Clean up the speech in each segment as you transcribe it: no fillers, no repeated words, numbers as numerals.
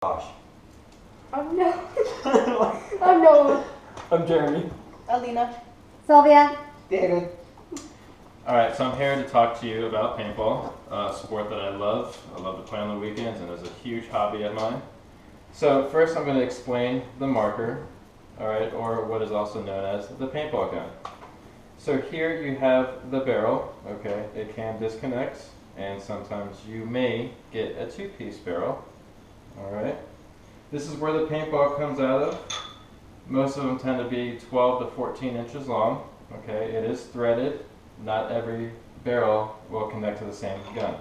Gosh. I'm Noah. I'm Noah. I'm Jeremy. Alina. Sylvia. David. Alright, so I'm here to talk to you about paintball, a sport that I love. I love to play on the weekends and it's a huge hobby of mine. So first I'm going to explain the marker, alright, or what is also known as the paintball gun. So here you have the barrel, okay, it can disconnect and sometimes you may get a two-piece barrel, alright. This is where the paintball comes out of. Most of them tend to be 12 to 14 inches long, okay, it is threaded. Not every barrel will connect to the same gun.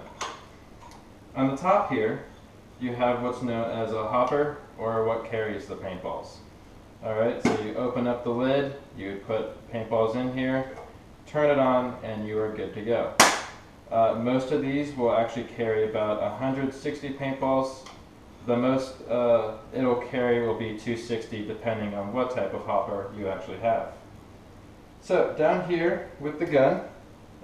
On the top here, you have what's known as a hopper, or what carries the paintballs. Alright, so you open up the lid, you put paintballs in here, turn it on, and you are good to go. Most of these will actually carry about 160 paintballs. The most it'll carry will be 260 depending on what type of hopper you actually have. So down here with the gun,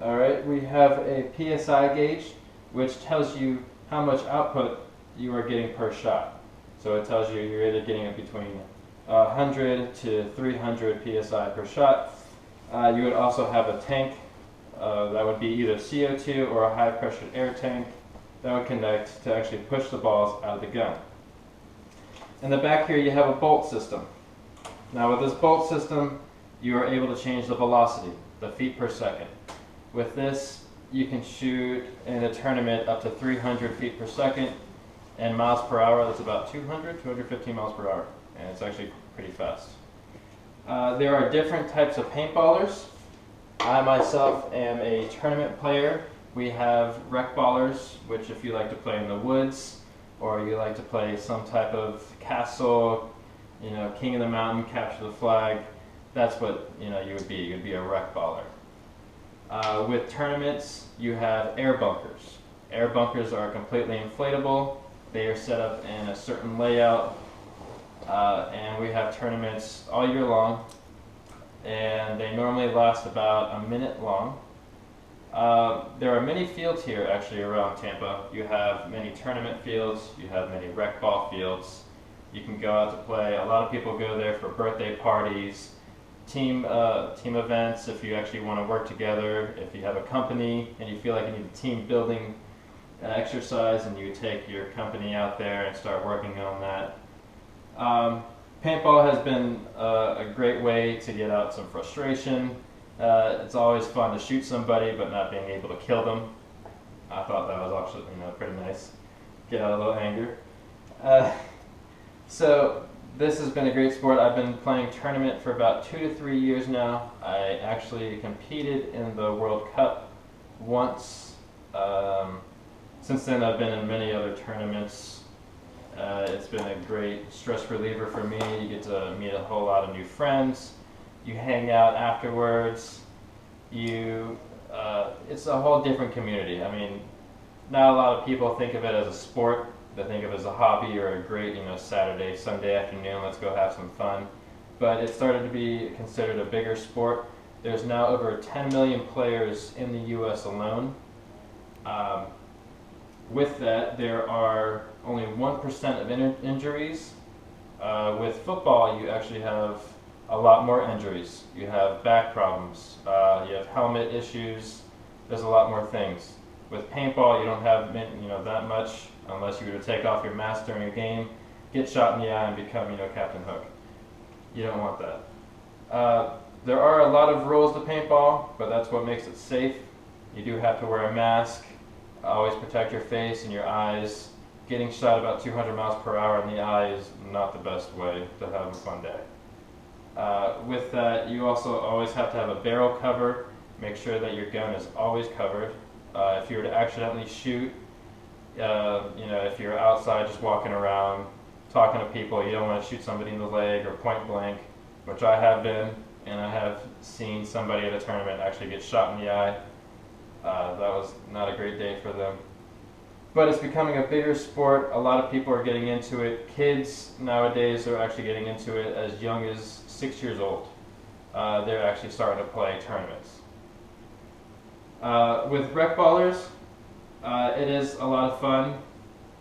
alright, we have a PSI gauge which tells you how much output you are getting per shot. So it tells you you're either getting it between 100 to 300 PSI per shot. You would also have a tank that would be either CO2 or a high pressure air tank that would connect to actually push the balls out of the gun. In the back here you have a bolt system. Now with this bolt system you are able to change the velocity, the feet per second. With this, you can shoot in a tournament up to 300 feet per second, and miles per hour, that's about 215 miles per hour, and it's actually pretty fast. There are different types of paintballers. I myself am a tournament player. We have rec ballers, which if you like to play in the woods, or you like to play some type of castle, you know, king of the mountain, capture the flag, that's what you would be. You'd be a rec baller. With tournaments, you have air bunkers. Air bunkers are completely inflatable. They are set up in a certain layout, and we have tournaments all year long, and they normally last about a minute long. There are many fields here actually around Tampa. You have many tournament fields, you have many rec ball fields. You can go out to play. A lot of people go there for birthday parties, team events, if you actually want to work together, if you have a company and you feel like you need a team building exercise and you take your company out there and start working on that. Paintball has been a great way to get out some frustration. It's always fun to shoot somebody but not being able to kill them. I thought that was actually pretty nice. Get out a little anger. So this has been a great sport. I've been playing tournament for about 2 to 3 years now. I actually competed in the World Cup once. Since then I've been in many other tournaments. It's been a great stress reliever for me. You get to meet a whole lot of new friends. You hang out afterwards. It's a whole different community. I mean, not a lot of people think of it as a sport. They think of it as a hobby or a great, Saturday, Sunday afternoon, let's go have some fun. But it started to be considered a bigger sport. There's now over 10 million players in the U.S. alone. With that, there are only 1% of injuries. With football, you actually have a lot more injuries. You have back problems, you have helmet issues, there's a lot more things. With paintball, you don't have that much unless you were to take off your mask during a game, get shot in the eye, and become Captain Hook. You don't want that. There are a lot of rules to paintball, but that's what makes it safe. You do have to wear a mask, always protect your face and your eyes. Getting shot about 200 miles per hour in the eye is not the best way to have a fun day. With that, you also always have to have a barrel cover. Make sure that your gun is always covered. If you were to accidentally shoot, if you're outside just walking around, talking to people, you don't want to shoot somebody in the leg or point blank, which I have been, and I have seen somebody at a tournament actually get shot in the eye. That was not a great day for them. But it's becoming a bigger sport. A lot of people are getting into it. Kids nowadays are actually getting into it as young as 6 years old. They're actually starting to play tournaments. With rec ballers, it is a lot of fun.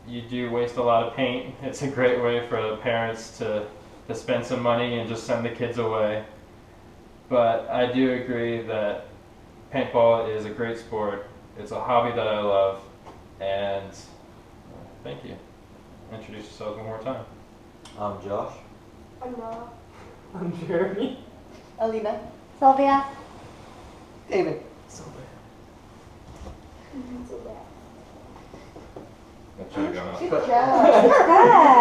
you do waste a lot of paint. It's a great way for the parents to spend some money and just send the kids away. But I do agree that paintball is a great sport. It's a hobby that I love, and thank you. Introduce yourself one more time. I'm Josh. I'm Noah. I'm Jeremy. Alina. Sylvia. David. That should have gone up. Good job. Good.